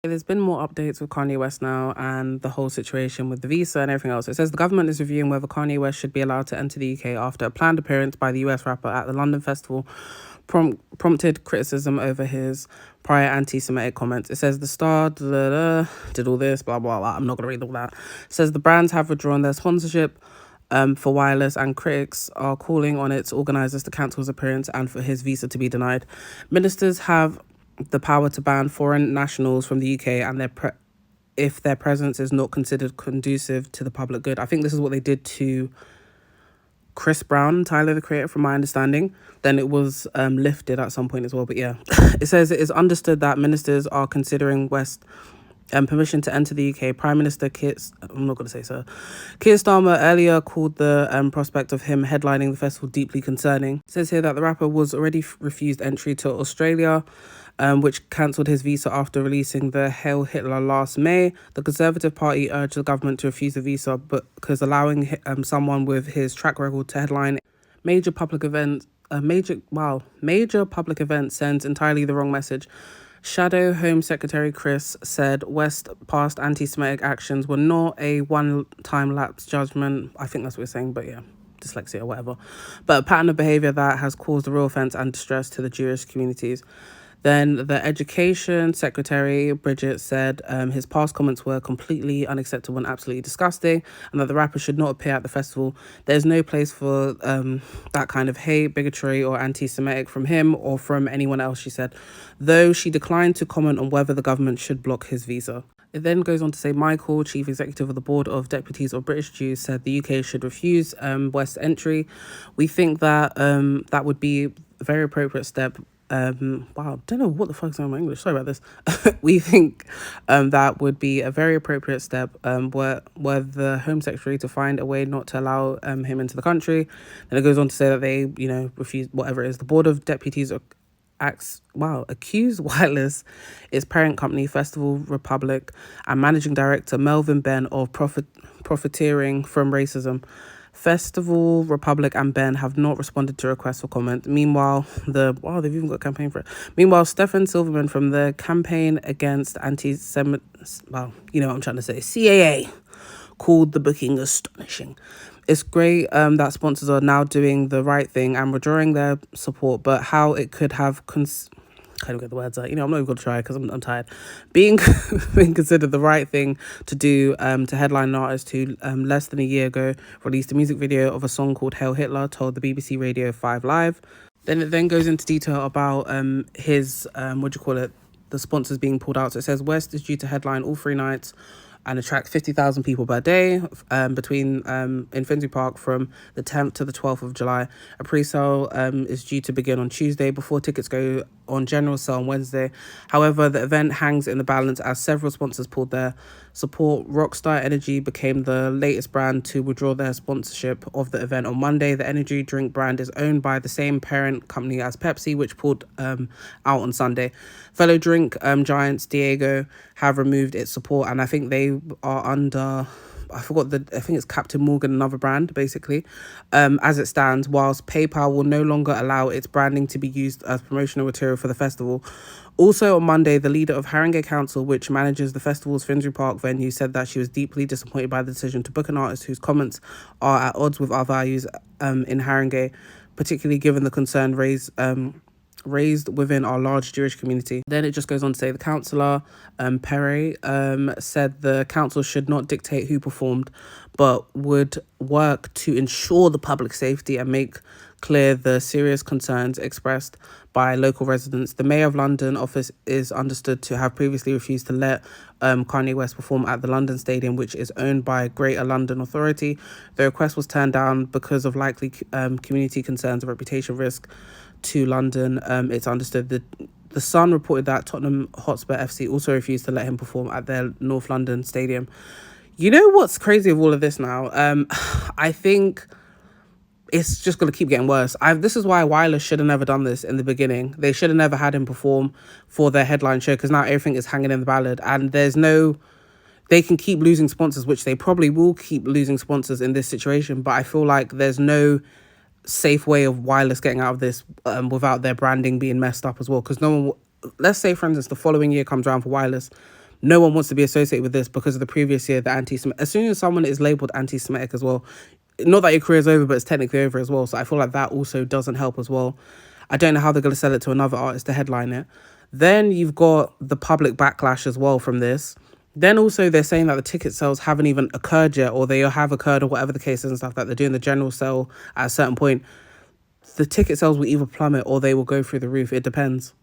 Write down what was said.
There's been more updates with Kanye West now and the whole situation with the visa and everything else. It says the government is reviewing whether Kanye West should be allowed to enter the UK after a planned appearance by the US rapper at the London festival prompted criticism over his prior anti-Semitic comments. It says the star did all this, blah, blah, blah. I'm not going to read all that. It says the brands have withdrawn their sponsorship for Wireless, and critics are calling on its organisers to cancel his appearance and for his visa to be denied. Ministers have the power to ban foreign nationals from the UK and if their presence is not considered conducive to the public good. I think this is what they did to Chris Brown, Tyler the Creator, from my understanding. Then it was lifted at some point as well. But yeah, it says it is understood that ministers are considering West permission to enter the UK. Prime Minister Keir Starmer earlier called the prospect of him headlining the festival deeply concerning. It says here that the rapper was already refused entry to Australia, which cancelled his visa after releasing the Hail Hitler last May. The Conservative Party urged the government to refuse the visa because allowing someone with his track record to headline major public events sends entirely the wrong message. Shadow Home Secretary Chris said West's past anti-Semitic actions were not a one-time lapse judgment. I think that's what we're saying, but yeah, dyslexia or whatever. But a pattern of behaviour that has caused real offence and distress to the Jewish communities. Then the Education Secretary, Bridget, said his past comments were completely unacceptable and absolutely disgusting, and that the rapper should not appear at the festival. There's no place for that kind of hate, bigotry, or anti-Semitic from him or from anyone else, she said, though she declined to comment on whether the government should block his visa. It then goes on to say Michael, Chief Executive of the Board of Deputies of British Jews, said the UK should refuse West's entry. We think that that would be a very appropriate step. Wow, I don't know what the fuck's going on in my English. Sorry about this. We think that would be a very appropriate step were the Home Secretary to find a way not to allow him into the country. Then it goes on to say that they, refuse whatever it is. The Board of Deputies accused Wireless, its parent company, Festival Republic, and Managing Director Melvin Ben of profiteering from racism. Festival Republic and Ben have not responded to requests for comment. Meanwhile, they've even got a campaign for it. Meanwhile, Stefan Silverman from the Campaign Against Anti-Semitic, CAA, called the booking astonishing. It's great that sponsors are now doing the right thing and withdrawing their support, but how it could have kind of get the words out. I'm not even going to try because I'm tired. Being considered the right thing to do to headline an artist who less than a year ago released a music video of a song called Hail Hitler, told the BBC Radio 5 Live. Then it then goes into detail about his, the sponsors being pulled out. So it says West is due to headline all 3 nights and attract 50,000 people per day in Finsbury Park from the 10th to the 12th of July. A pre-sale is due to begin on Tuesday before tickets go on general sale on Wednesday. However, the event hangs in the balance as several sponsors pulled their support. Rockstar Energy became the latest brand to withdraw their sponsorship of the event on Monday. The energy drink brand is owned by the same parent company as Pepsi, which pulled out on Sunday. Fellow drink giants Diego have removed its support, and I think they are under, I think it's Captain Morgan, another brand, basically, as it stands, whilst PayPal will no longer allow its branding to be used as promotional material for the festival. Also on Monday, the leader of Haringey Council, which manages the festival's Finsbury Park venue, said that she was deeply disappointed by the decision to book an artist whose comments are at odds with our values in Haringey, particularly given the concern raised within our large Jewish community. Then it just goes on to say the councillor, Perry, said the council should not dictate who performed, but would work to ensure the public safety and make clear the serious concerns expressed by local residents. The Mayor of London office is understood to have previously refused to let Kanye West perform at the London Stadium, which is owned by Greater London Authority. The request was turned down because of likely community concerns and reputation risk to London. It's understood that The Sun reported that Tottenham Hotspur FC also refused to let him perform at their North London stadium. You know what's crazy of all of this now? I think it's just going to keep getting worse. This is why Wireless should have never done this in the beginning. They should have never had him perform for their headline show, because now everything is hanging in the balance, and they can keep losing sponsors, which they probably will keep losing sponsors in this situation, but I feel like there's no safe way of Wireless getting out of this without their branding being messed up as well. Because no one, let's say for instance, the following year comes around for Wireless, no one wants to be associated with this because of the previous year, the anti-Semitic. As soon as someone is labelled anti-Semitic as well, not that your career is over, but it's technically over as well. So I feel like that also doesn't help as well. I don't know how they're going to sell it to another artist to headline it. Then you've got the public backlash as well from this. Then also they're saying that the ticket sales haven't even occurred yet, or they have occurred, or whatever the case is and stuff, that they're doing the general sale at a certain point. The ticket sales will either plummet or they will go through the roof. It depends.